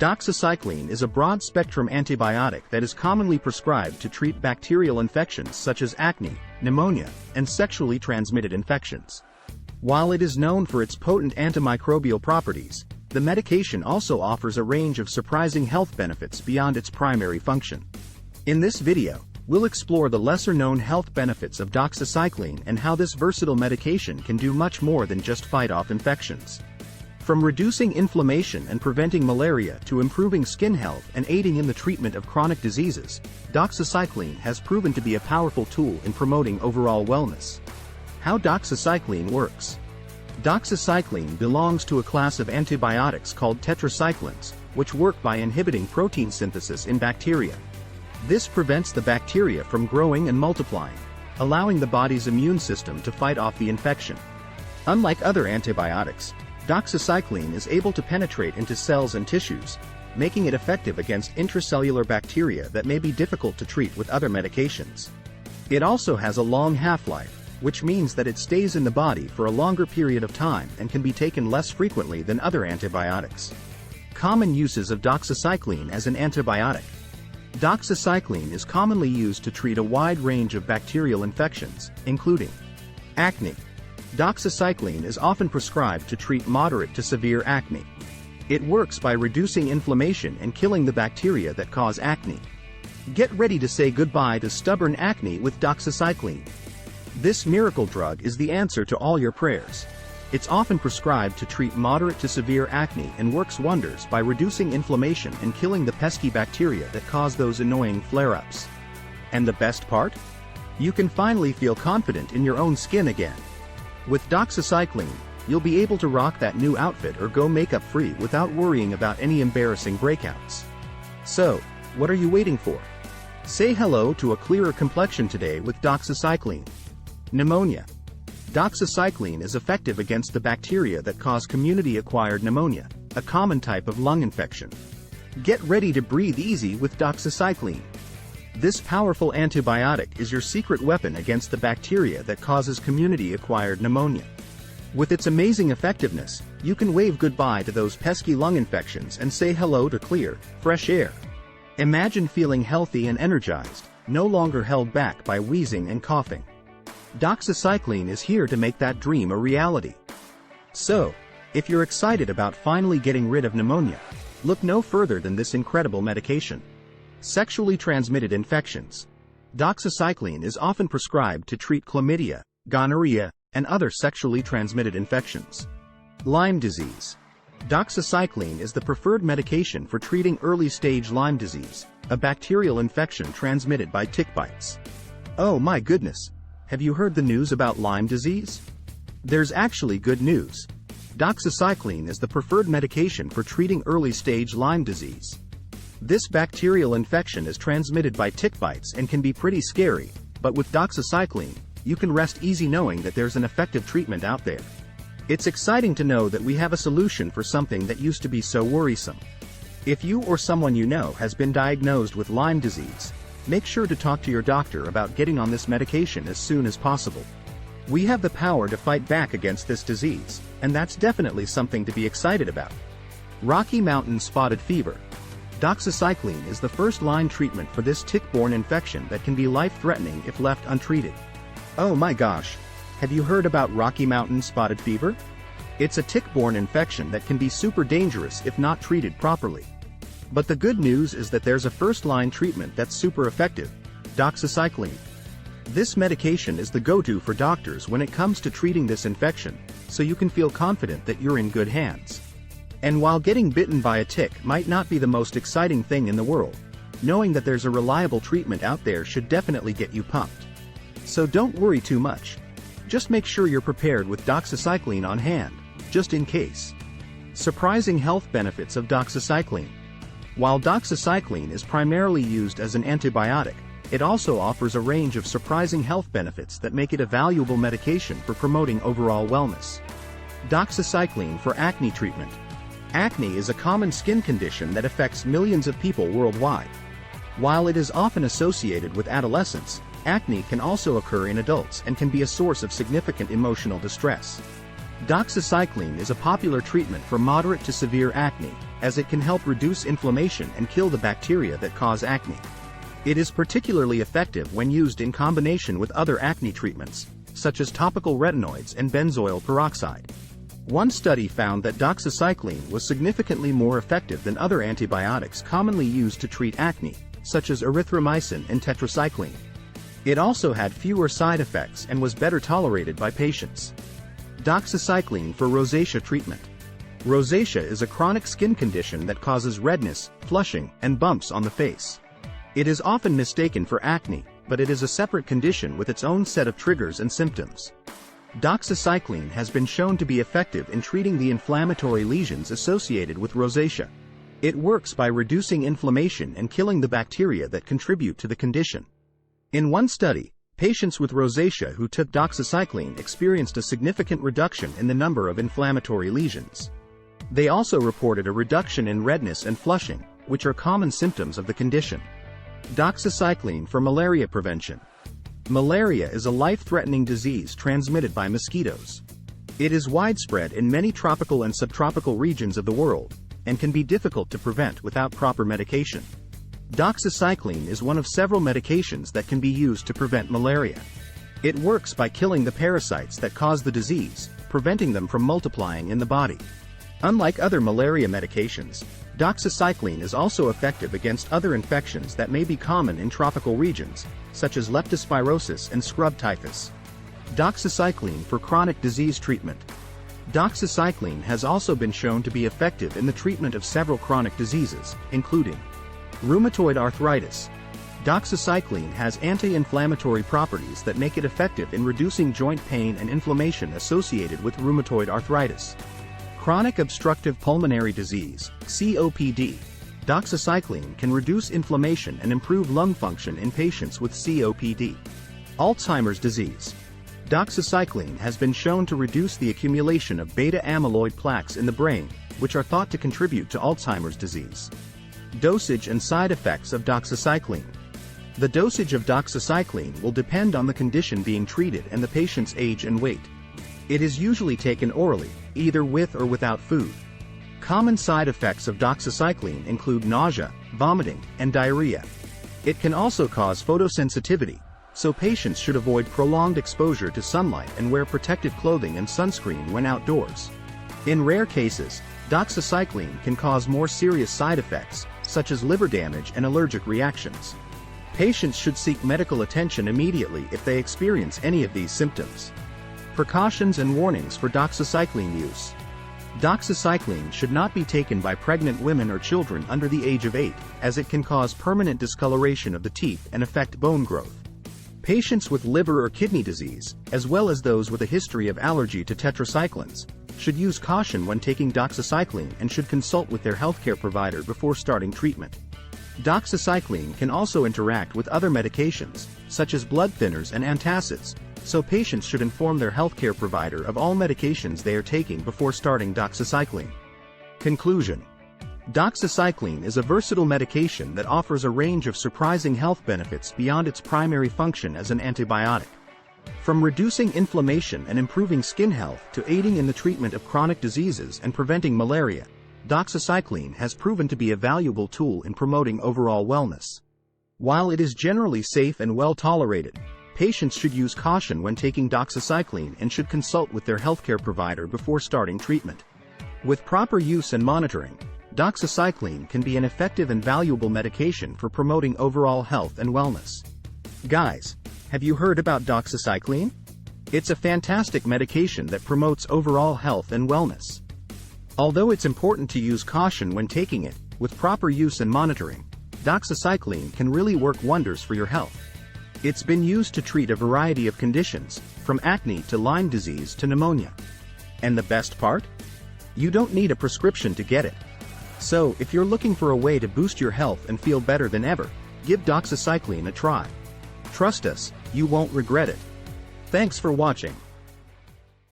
Doxycycline is a broad-spectrum antibiotic that is commonly prescribed to treat bacterial infections such as acne, pneumonia, and sexually transmitted infections. While it is known for its potent antimicrobial properties, the medication also offers a range of surprising health benefits beyond its primary function. In this video, we'll explore the lesser-known health benefits of doxycycline and how this versatile medication can do much more than just fight off infections. From reducing inflammation and preventing malaria to improving skin health and aiding in the treatment of chronic diseases, doxycycline has proven to be a powerful tool in promoting overall wellness. How doxycycline works. Doxycycline belongs to a class of antibiotics called tetracyclines, which work by inhibiting protein synthesis in bacteria. This prevents the bacteria from growing and multiplying, allowing the body's immune system to fight off the infection. Unlike other antibiotics, doxycycline is able to penetrate into cells and tissues, making it effective against intracellular bacteria that may be difficult to treat with other medications. It also has a long half-life, which means that it stays in the body for a longer period of time and can be taken less frequently than other antibiotics. Common uses of doxycycline as an antibiotic. Doxycycline is commonly used to treat a wide range of bacterial infections, including acne. Doxycycline is often prescribed to treat moderate to severe acne. It works by reducing inflammation and killing the bacteria that cause acne. Get ready to say goodbye to stubborn acne with doxycycline. This miracle drug is the answer to all your prayers. It's often prescribed to treat moderate to severe acne and works wonders by reducing inflammation and killing the pesky bacteria that cause those annoying flare-ups. And the best part? You can finally feel confident in your own skin again. With doxycycline, you'll be able to rock that new outfit or go makeup-free without worrying about any embarrassing breakouts. So, what are you waiting for? Say hello to a clearer complexion today with doxycycline. Pneumonia. Doxycycline is effective against the bacteria that cause community-acquired pneumonia, a common type of lung infection. Get ready to breathe easy with doxycycline. This powerful antibiotic is your secret weapon against the bacteria that causes community-acquired pneumonia. With its amazing effectiveness, you can wave goodbye to those pesky lung infections and say hello to clear, fresh air. Imagine feeling healthy and energized, no longer held back by wheezing and coughing. Doxycycline is here to make that dream a reality. So, if you're excited about finally getting rid of pneumonia, look no further than this incredible medication. Sexually transmitted infections. Doxycycline is often prescribed to treat chlamydia, gonorrhea, and other sexually transmitted infections. Lyme disease. Doxycycline is the preferred medication for treating early-stage Lyme disease, a bacterial infection transmitted by tick bites. Oh my goodness! Have you heard the news about Lyme disease? There's actually good news. Doxycycline is the preferred medication for treating early-stage Lyme disease. This bacterial infection is transmitted by tick bites and can be pretty scary, but with doxycycline, you can rest easy knowing that there's an effective treatment out there. It's exciting to know that we have a solution for something that used to be so worrisome. If you or someone you know has been diagnosed with Lyme disease, make sure to talk to your doctor about getting on this medication as soon as possible. We have the power to fight back against this disease, and that's definitely something to be excited about. Rocky Mountain spotted fever. Doxycycline is the first-line treatment for this tick-borne infection that can be life-threatening if left untreated. Oh my gosh! Have you heard about Rocky Mountain spotted fever? It's a tick-borne infection that can be super dangerous if not treated properly. But the good news is that there's a first-line treatment that's super effective, doxycycline. This medication is the go-to for doctors when it comes to treating this infection, so you can feel confident that you're in good hands. And while getting bitten by a tick might not be the most exciting thing in the world, knowing that there's a reliable treatment out there should definitely get you pumped. So don't worry too much. Just make sure you're prepared with doxycycline on hand, just in case. Surprising health benefits of doxycycline. While doxycycline is primarily used as an antibiotic, it also offers a range of surprising health benefits that make it a valuable medication for promoting overall wellness. Doxycycline for acne treatment. Acne is a common skin condition that affects millions of people worldwide. While it is often associated with adolescence, acne can also occur in adults and can be a source of significant emotional distress. Doxycycline is a popular treatment for moderate to severe acne, as it can help reduce inflammation and kill the bacteria that cause acne. It is particularly effective when used in combination with other acne treatments, such as topical retinoids and benzoyl peroxide. One study found that doxycycline was significantly more effective than other antibiotics commonly used to treat acne, such as erythromycin and tetracycline. It also had fewer side effects and was better tolerated by patients. Doxycycline for rosacea treatment. Rosacea is a chronic skin condition that causes redness, flushing, and bumps on the face. It is often mistaken for acne, but it is a separate condition with its own set of triggers and symptoms. Doxycycline has been shown to be effective in treating the inflammatory lesions associated with rosacea. It works by reducing inflammation and killing the bacteria that contribute to the condition. In one study, patients with rosacea who took doxycycline experienced a significant reduction in the number of inflammatory lesions. They also reported a reduction in redness and flushing, which are common symptoms of the condition. Doxycycline for malaria prevention. Malaria is a life-threatening disease transmitted by mosquitoes. It is widespread in many tropical and subtropical regions of the world, and can be difficult to prevent without proper medication. Doxycycline is one of several medications that can be used to prevent malaria. It works by killing the parasites that cause the disease, preventing them from multiplying in the body. Unlike other malaria medications, doxycycline is also effective against other infections that may be common in tropical regions, such as leptospirosis and scrub typhus. Doxycycline for chronic disease treatment. Doxycycline has also been shown to be effective in the treatment of several chronic diseases, including rheumatoid arthritis. Doxycycline has anti-inflammatory properties that make it effective in reducing joint pain and inflammation associated with rheumatoid arthritis. Chronic obstructive pulmonary disease, COPD. Doxycycline can reduce inflammation and improve lung function in patients with COPD. Alzheimer's disease. Doxycycline has been shown to reduce the accumulation of beta-amyloid plaques in the brain, which are thought to contribute to Alzheimer's disease. Dosage and side effects of doxycycline. The dosage of doxycycline will depend on the condition being treated and the patient's age and weight. It is usually taken orally, either with or without food. Common side effects of doxycycline include nausea, vomiting, and diarrhea. It can also cause photosensitivity, so patients should avoid prolonged exposure to sunlight and wear protective clothing and sunscreen when outdoors. In rare cases, doxycycline can cause more serious side effects, such as liver damage and allergic reactions. Patients should seek medical attention immediately if they experience any of these symptoms. Precautions and warnings for doxycycline use. Doxycycline should not be taken by pregnant women or children under the age of 8, as it can cause permanent discoloration of the teeth and affect bone growth. Patients with liver or kidney disease, as well as those with a history of allergy to tetracyclines, should use caution when taking doxycycline and should consult with their healthcare provider before starting treatment. Doxycycline can also interact with other medications, such as blood thinners and antacids, so patients should inform their healthcare provider of all medications they are taking before starting doxycycline. Conclusion. Doxycycline is a versatile medication that offers a range of surprising health benefits beyond its primary function as an antibiotic. From reducing inflammation and improving skin health to aiding in the treatment of chronic diseases and preventing malaria, doxycycline has proven to be a valuable tool in promoting overall wellness. While it is generally safe and well tolerated, patients should use caution when taking doxycycline and should consult with their healthcare provider before starting treatment. With proper use and monitoring, doxycycline can be an effective and valuable medication for promoting overall health and wellness. Guys, have you heard about doxycycline? It's a fantastic medication that promotes overall health and wellness. Although it's important to use caution when taking it, with proper use and monitoring, doxycycline can really work wonders for your health. It's been used to treat a variety of conditions, from acne to Lyme disease to pneumonia. And the best part? You don't need a prescription to get it. So, if you're looking for a way to boost your health and feel better than ever, give doxycycline a try. Trust us, you won't regret it. Thanks for watching.